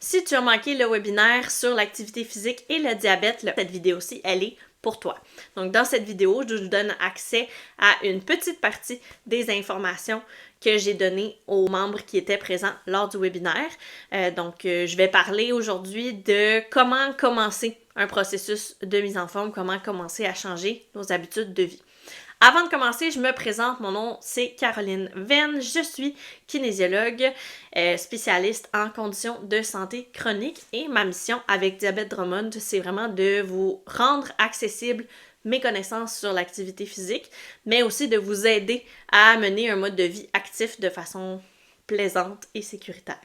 Si tu as manqué le webinaire sur l'activité physique et le diabète, cette vidéo-ci, elle est pour toi. Donc, dans cette vidéo, je vous donne accès à une petite partie des informations que j'ai données aux membres qui étaient présents lors du webinaire. Je vais parler aujourd'hui de comment commencer un processus de mise en forme, comment commencer à changer nos habitudes de vie. Avant de commencer, je me présente, mon nom c'est Caroline Venn, je suis kinésiologue, spécialiste en conditions de santé chronique et ma mission avec Diabète Drummond, c'est vraiment de vous rendre accessible mes connaissances sur l'activité physique, mais aussi de vous aider à mener un mode de vie actif de façon plaisante et sécuritaire.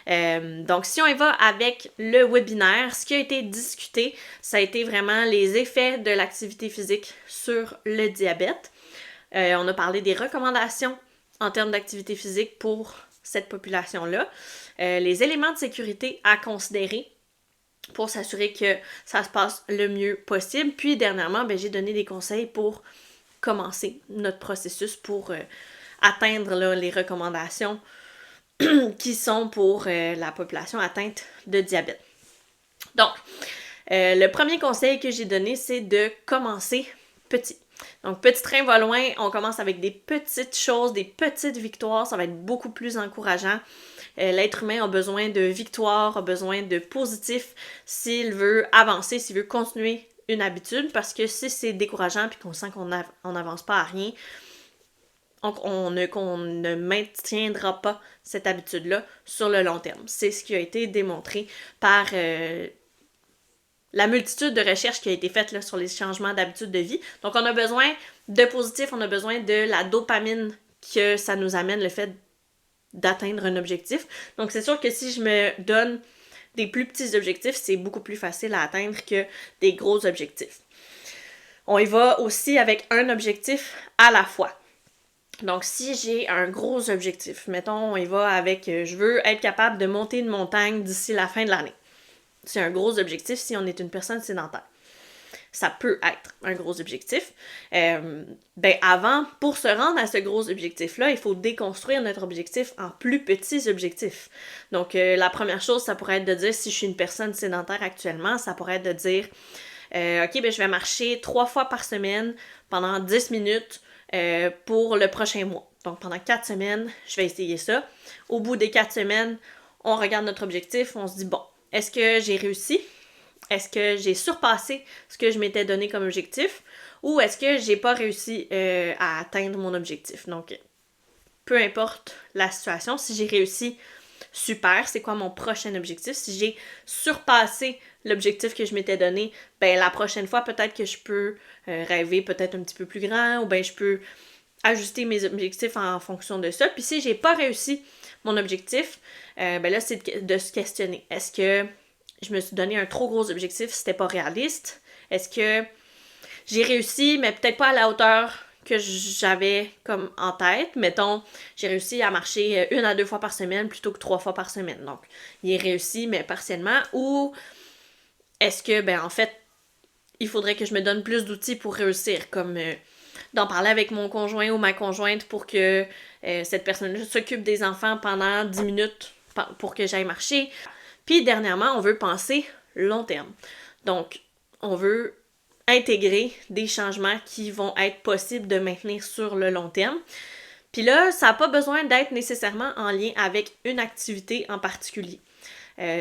Donc, si on y va avec le webinaire, ce qui a été discuté, ça a été vraiment les effets de l'activité physique sur le diabète. On a parlé des recommandations en termes d'activité physique pour cette population-là, les éléments de sécurité à considérer pour s'assurer que ça se passe le mieux possible. Puis, dernièrement, j'ai donné des conseils pour commencer notre processus pour atteindre les recommandations qui sont pour la population atteinte de diabète. Donc, le premier conseil que j'ai donné, c'est de commencer petit. Donc, petit train va loin, on commence avec des petites choses, des petites victoires, ça va être beaucoup plus encourageant. L'être humain a besoin de victoires, a besoin de positif s'il veut avancer, s'il veut continuer une habitude, parce que si c'est décourageant et qu'on sent qu'on n'avance pas à rien, qu'on ne maintiendra pas cette habitude-là sur le long terme. C'est ce qui a été démontré par la multitude de recherches qui a été faite là, sur les changements d'habitude de vie. Donc, on a besoin de positif, on a besoin de la dopamine que ça nous amène, le fait d'atteindre un objectif. Donc, c'est sûr que si je me donne des plus petits objectifs, c'est beaucoup plus facile à atteindre que des gros objectifs. On y va aussi avec un objectif à la fois. Donc, si j'ai un gros objectif, mettons, on y va avec je veux être capable de monter une montagne d'ici la fin de l'année. C'est un gros objectif si on est une personne sédentaire. Ça peut être un gros objectif. Avant, pour se rendre à ce gros objectif-là, il faut déconstruire notre objectif en plus petits objectifs. Donc, la première chose, ça pourrait être de dire, si je suis une personne sédentaire actuellement, ça pourrait être de dire, je vais marcher 3 fois par semaine pendant 10 minutes pour le prochain mois. Donc, pendant 4 semaines, je vais essayer ça. Au bout des 4 semaines, on regarde notre objectif, on se dit, bon, est-ce que j'ai réussi? Est-ce que j'ai surpassé ce que je m'étais donné comme objectif? Ou est-ce que j'ai pas réussi à atteindre mon objectif? Donc, peu importe la situation, si j'ai réussi, super, c'est quoi mon prochain objectif? Si j'ai surpassé l'objectif que je m'étais donné, la prochaine fois, peut-être que je peux rêver peut-être un petit peu plus grand, ou je peux ajuster mes objectifs en fonction de ça. Puis si j'ai pas réussi mon objectif, là, c'est de se questionner. Est-ce que je me suis donné un trop gros objectif, c'était pas réaliste? Est-ce que j'ai réussi, mais peut-être pas à la hauteur que j'avais comme en tête? Mettons, j'ai réussi à marcher 1 à 2 fois par semaine plutôt que 3 fois par semaine. Donc, il est réussi, mais partiellement. Ou est-ce que, en fait, il faudrait que je me donne plus d'outils pour réussir, comme d'en parler avec mon conjoint ou ma conjointe pour que cette personne-là s'occupe des enfants pendant 10 minutes pour que j'aille marcher. Puis, dernièrement, on veut penser long terme. Donc, on veut intégrer des changements qui vont être possibles de maintenir sur le long terme. Puis là, ça n'a pas besoin d'être nécessairement en lien avec une activité en particulier.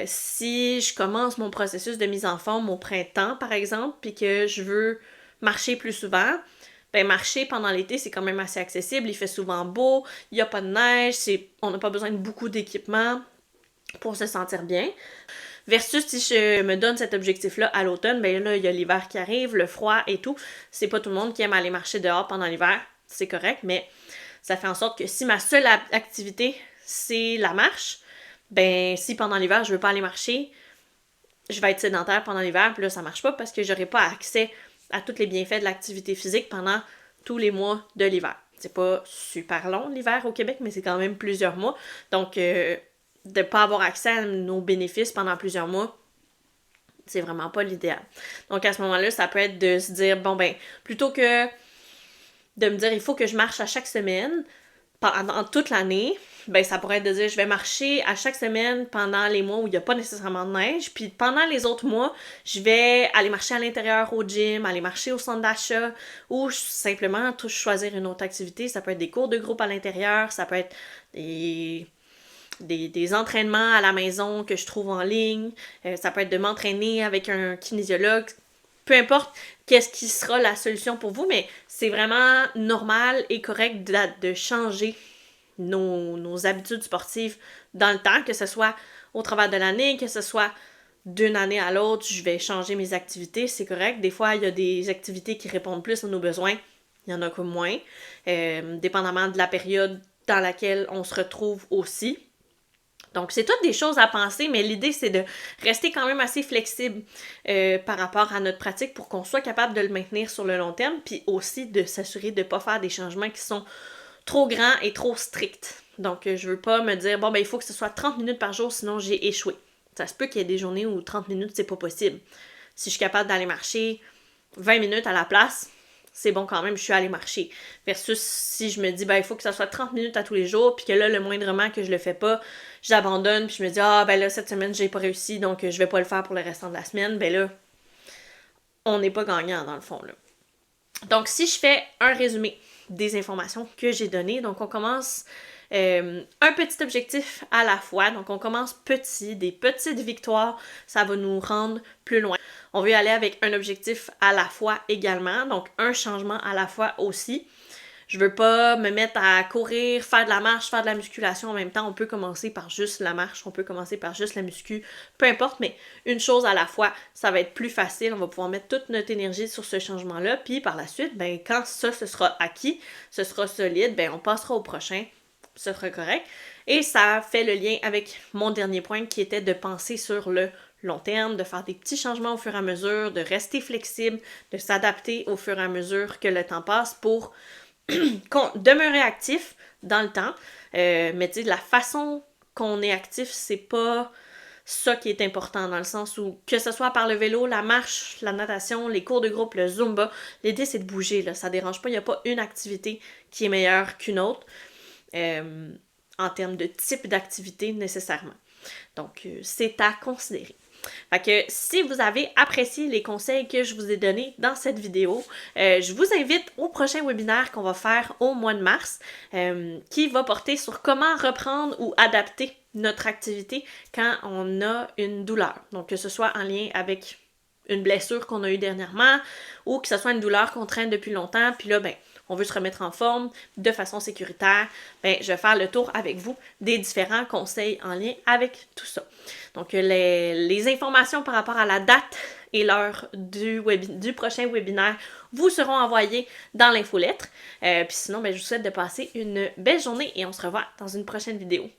Si je commence mon processus de mise en forme au printemps, par exemple, puis que je veux marcher plus souvent, marcher pendant l'été, c'est quand même assez accessible. Il fait souvent beau, il n'y a pas de neige, on n'a pas besoin de beaucoup d'équipement pour se sentir bien. Versus si je me donne cet objectif-là à l'automne, là, il y a l'hiver qui arrive, le froid et tout. C'est pas tout le monde qui aime aller marcher dehors pendant l'hiver, c'est correct, mais ça fait en sorte que si ma seule activité, c'est la marche, si pendant l'hiver, je veux pas aller marcher, je vais être sédentaire pendant l'hiver, puis là, ça marche pas parce que j'aurai pas accès à tous les bienfaits de l'activité physique pendant tous les mois de l'hiver. C'est pas super long, l'hiver au Québec, mais c'est quand même plusieurs mois. Donc, de pas avoir accès à nos bénéfices pendant plusieurs mois, c'est vraiment pas l'idéal. Donc, à ce moment-là, ça peut être de se dire, plutôt que de me dire, il faut que je marche à chaque semaine, pendant toute l'année, ben ça pourrait être de dire je vais marcher à chaque semaine pendant les mois où il n'y a pas nécessairement de neige, puis pendant les autres mois, je vais aller marcher à l'intérieur au gym, aller marcher au centre d'achat, ou simplement choisir une autre activité. Ça peut être des cours de groupe à l'intérieur, ça peut être des entraînements à la maison que je trouve en ligne, ça peut être de m'entraîner avec un kinésiologue, peu importe qu'est-ce qui sera la solution pour vous, mais c'est vraiment normal et correct de changer nos habitudes sportives dans le temps, que ce soit au travers de l'année, que ce soit d'une année à l'autre, je vais changer mes activités, c'est correct. Des fois, il y a des activités qui répondent plus à nos besoins, il y en a que moins, dépendamment de la période dans laquelle on se retrouve aussi. Donc, c'est toutes des choses à penser, mais l'idée, c'est de rester quand même assez flexible par rapport à notre pratique pour qu'on soit capable de le maintenir sur le long terme, puis aussi de s'assurer de ne pas faire des changements qui sont trop grands et trop stricts. Donc, je veux pas me dire, bon, ben, il faut que ce soit 30 minutes par jour, sinon j'ai échoué. Ça se peut qu'il y ait des journées où 30 minutes, c'est pas possible. Si je suis capable d'aller marcher 20 minutes à la place, c'est bon quand même, je suis allée marcher. Versus si je me dis, ben, il faut que ça soit 30 minutes à tous les jours, puis que là, le moindrement que je le fais pas, j'abandonne, puis je me dis, ah, ben là, cette semaine, j'ai pas réussi, donc je vais pas le faire pour le restant de la semaine, ben là, on n'est pas gagnant dans le fond, là. Donc, si je fais un résumé des informations que j'ai données, donc on commence un petit objectif à la fois. Donc, on commence petit, des petites victoires, ça va nous rendre plus loin. On veut aller avec un objectif à la fois également, donc un changement à la fois aussi. Je veux pas me mettre à courir, faire de la marche, faire de la musculation en même temps. On peut commencer par juste la marche, on peut commencer par juste la muscu, peu importe, mais une chose à la fois, ça va être plus facile. On va pouvoir mettre toute notre énergie sur ce changement-là. Puis par la suite, ben quand ça, ce sera acquis, ce sera solide, ben on passera au prochain, ce sera correct. Et ça fait le lien avec mon dernier point qui était de penser sur le long terme, de faire des petits changements au fur et à mesure, de rester flexible, de s'adapter au fur et à mesure que le temps passe pour demeurer actif dans le temps, mais tu sais, la façon qu'on est actif, c'est pas ça qui est important, dans le sens où, que ce soit par le vélo, la marche, la natation, les cours de groupe, le Zumba, l'idée c'est de bouger, là, ça dérange pas, il n'y a pas une activité qui est meilleure qu'une autre, en termes de type d'activité nécessairement. Donc, c'est à considérer. Fait que si vous avez apprécié les conseils que je vous ai donnés dans cette vidéo, je vous invite au prochain webinaire qu'on va faire au mois de mars, qui va porter sur comment reprendre ou adapter notre activité quand on a une douleur. Donc que ce soit en lien avec une blessure qu'on a eue dernièrement ou que ce soit une douleur qu'on traîne depuis longtemps, puis là, ben, on veut se remettre en forme de façon sécuritaire, ben, je vais faire le tour avec vous des différents conseils en lien avec tout ça. Donc, les informations par rapport à la date et l'heure du prochain webinaire vous seront envoyées dans l'infolettre. Puis sinon, ben, je vous souhaite de passer une belle journée et on se revoit dans une prochaine vidéo.